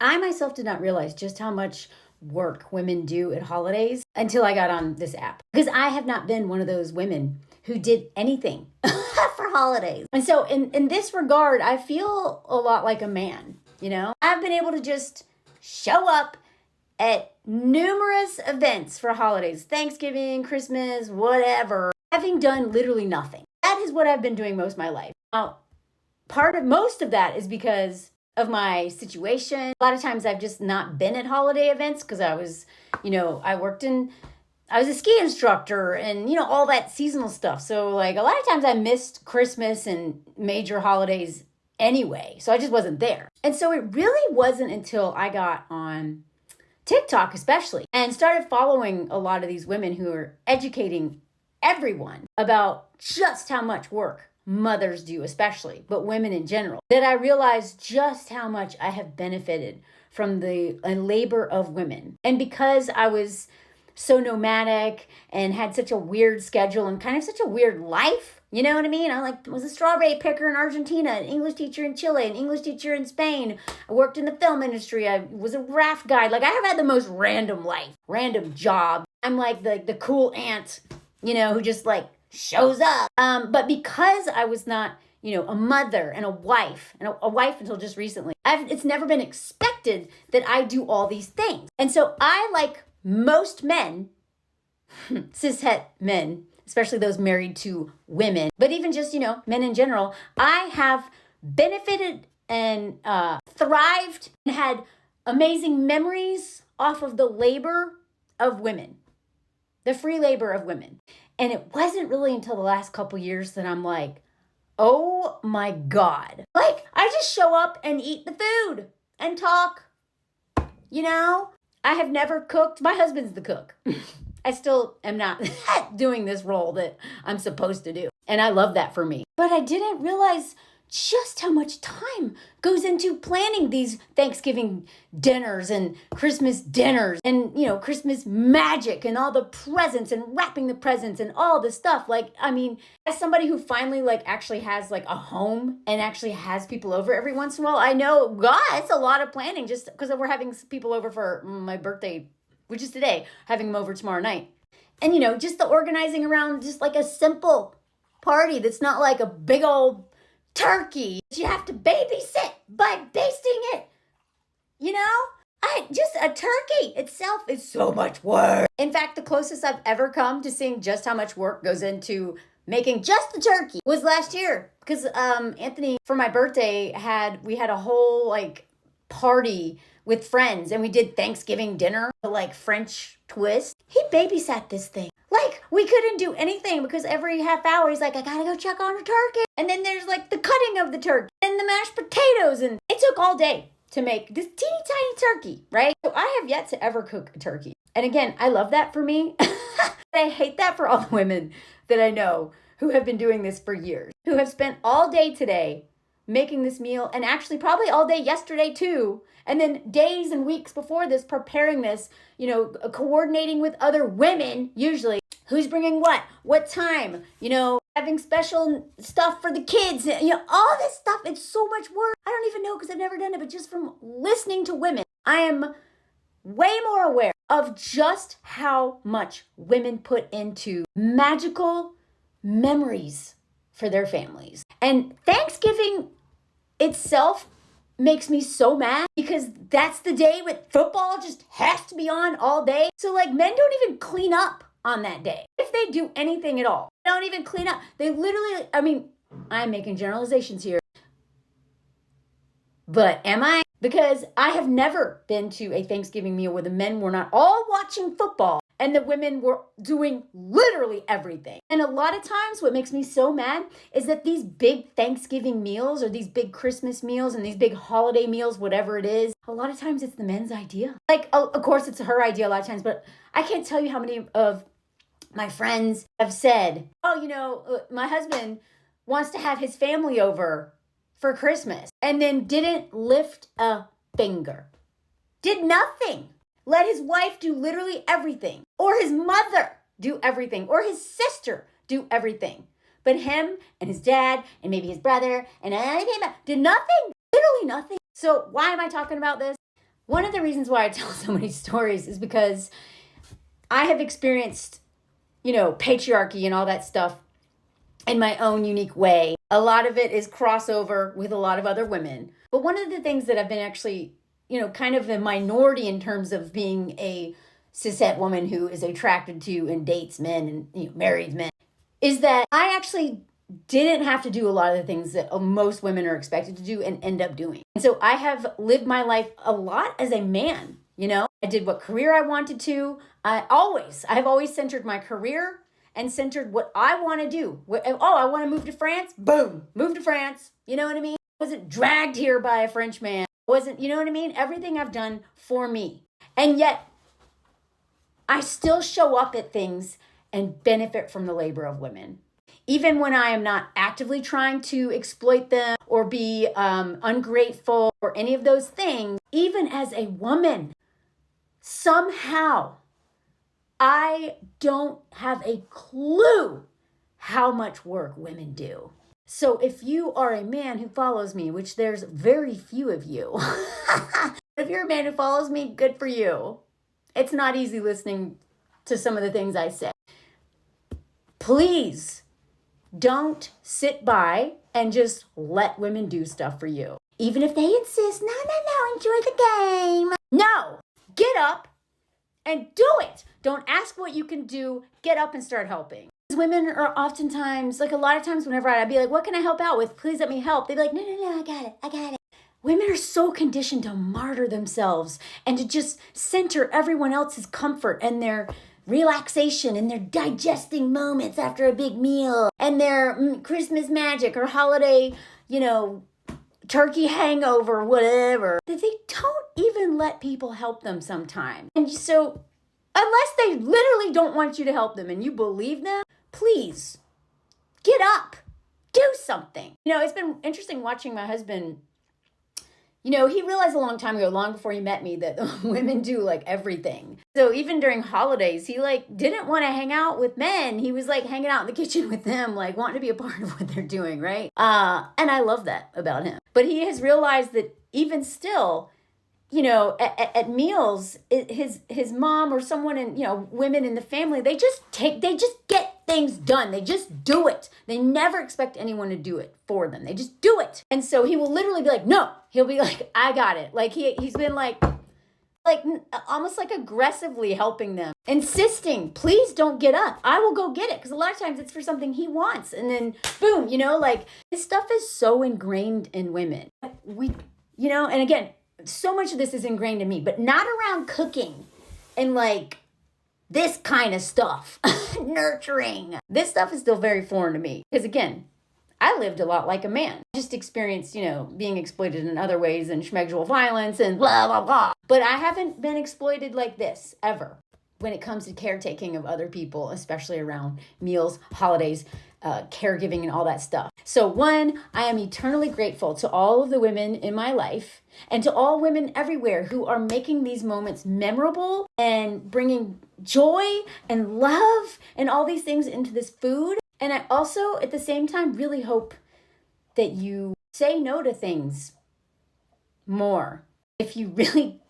I myself did not realize just how much work women do at holidays until I got on this app. Because I have not been one of those women who did anything for holidays. And so in this regard, I feel a lot like a man, you know? I've been able to just show up at numerous events for holidays, Thanksgiving, Christmas, whatever, having done literally nothing. That is what I've been doing most of my life. Now, most of that is because of my situation. A lot of times I've just not been at holiday events because I was, I was a ski instructor and, all that seasonal stuff. So like a lot of times I missed Christmas and major holidays anyway. So I just wasn't there. And so it really wasn't until I got on TikTok especially and started following a lot of these women who are educating everyone about just how much work mothers do especially, but women in general, that I realized just how much I have benefited from the labor of women. And because I was so nomadic and had such a weird schedule and kind of such a weird life, you know what I mean? I was a strawberry picker in Argentina, an English teacher in Chile, an English teacher in Spain. I worked in the film industry. I was a raft guide. Like I have had the most random life, random job. I'm like the cool aunt, who just like shows up. But because I was not, a mother and a wife until just recently, it's never been expected that I do all these things. And so I, like most men, cishet men, especially those married to women, but even just, men in general, I have benefited and thrived and had amazing memories off of the labor of women, the free labor of women. And it wasn't really until the last couple years that I'm like, oh my God. Like, I just show up and eat the food and talk, I have never cooked. My husband's the cook. I still am not doing this role that I'm supposed to do. And I love that for me. But I didn't realize just how much time goes into planning these Thanksgiving dinners and Christmas dinners and, Christmas magic and all the presents and wrapping the presents and all the stuff. As somebody who finally actually has a home and actually has people over every once in a while, I know, God, it's a lot of planning just because we're having people over for my birthday, which is today, having them over tomorrow night. And, just the organizing around just a simple party that's not like a big old turkey you have to babysit by basting it. Just a turkey itself is so much work. In fact, the closest I've ever come to seeing just how much work goes into making just the turkey was last year. Because Anthony, for my birthday, we had a whole party with friends and we did Thanksgiving dinner, the French twist. He babysat this thing. We couldn't do anything because every half hour he's like, I gotta go check on the turkey. And then there's the cutting of the turkey and the mashed potatoes. And it took all day to make this teeny tiny turkey, right? So I have yet to ever cook a turkey. And again, I love that for me. I hate that for all the women that I know who have been doing this for years, who have spent all day today making this meal and actually probably all day yesterday too. And then days and weeks before this, preparing this, coordinating with other women, usually. Who's bringing what time, having special stuff for the kids, all this stuff. It's so much work. I don't even know because I've never done it, but just from listening to women, I am way more aware of just how much women put into magical memories for their families. And Thanksgiving itself makes me so mad because that's the day with football just has to be on all day. So men don't even clean up on that day. If they do anything at all, they don't even clean up. They literally, I'm making generalizations here, but am I? Because I have never been to a Thanksgiving meal where the men were not all watching football and the women were doing literally everything. And a lot of times what makes me so mad is that these big Thanksgiving meals or these big Christmas meals and these big holiday meals, whatever it is, a lot of times it's the men's idea. Of course it's her idea a lot of times, but I can't tell you how many of my friends have said, my husband wants to have his family over for Christmas and then didn't lift a finger, did nothing. Let his wife do literally everything, or his mother do everything, or his sister do everything. But him and his dad and maybe his brother and did nothing, literally nothing. So why am I talking about this? One of the reasons why I tell so many stories is because I have experienced, patriarchy and all that stuff in my own unique way. A lot of it is crossover with a lot of other women. But one of the things that I've been actually, kind of a minority in terms of being a cishet woman who is attracted to and dates men and married men, is that I actually didn't have to do a lot of the things that most women are expected to do and end up doing. And so I have lived my life a lot as a man, I did what career I wanted to. I've always centered my career and centered what I want to do. I want to move to France. Boom, move to France. You know what I mean? I wasn't dragged here by a French man. You know what I mean? Everything I've done for me. And yet I still show up at things and benefit from the labor of women. Even when I am not actively trying to exploit them or be ungrateful or any of those things, even as a woman, somehow I don't have a clue how much work women do. So if you are a man who follows me, which there's very few of you, if you're a man who follows me, good for you. It's not easy listening to some of the things I say. Please don't sit by and just let women do stuff for you. Even if they insist, no, enjoy the game. No, get up and do it. Don't ask what you can do. Get up and start helping. Women are oftentimes, a lot of times whenever I'd be like, what can I help out with? Please let me help. They'd be like, no, I got it. Women are so conditioned to martyr themselves and to just center everyone else's comfort and their relaxation and their digesting moments after a big meal and their Christmas magic or holiday, turkey hangover, whatever. They don't even let people help them sometimes. And so unless they literally don't want you to help them and you believe them, please get up, do something. It's been interesting watching my husband. He realized a long time ago, long before he met me, that women do everything. So even during holidays, he didn't want to hang out with men. He was hanging out in the kitchen with them, wanting to be a part of what they're doing, right? And I love that about him. But he has realized that even still, at meals, his mom or someone in, women in the family, they just get things done. They just do it. They never expect anyone to do it for them. They just do it. And so he will literally be like, no, he'll be like, I got it. He's been almost aggressively helping them, insisting, please don't get up. I will go get it. Because a lot of times it's for something he wants. And then boom, this stuff is so ingrained in women. And again, so much of this is ingrained in me, but not around cooking and this kind of stuff, nurturing. This stuff is still very foreign to me. Because again, I lived a lot like a man. Just experienced, being exploited in other ways and schmegsual violence and blah, blah, blah. But I haven't been exploited like this ever when it comes to caretaking of other people, especially around meals, holidays, caregiving and all that stuff. So one, I am eternally grateful to all of the women in my life and to all women everywhere who are making these moments memorable and bringing joy and love and all these things into this food. And I also, at the same time, really hope that you say no to things more. If you really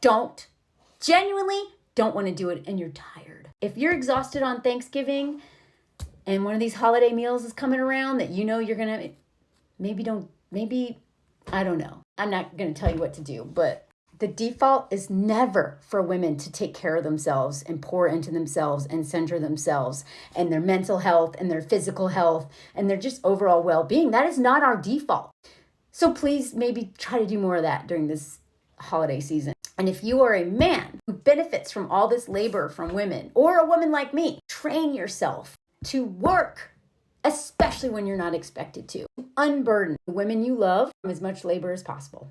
genuinely don't want to do it and you're tired. If you're exhausted on Thanksgiving and one of these holiday meals is coming around that you're going to, I don't know. I'm not going to tell you what to do, but the default is never for women to take care of themselves and pour into themselves and center themselves and their mental health and their physical health and their just overall well-being. That is not our default. So please maybe try to do more of that during this holiday season. And if you are a man who benefits from all this labor from women, or a woman like me, train yourself to work, especially when you're not expected to. Unburden the women you love from as much labor as possible.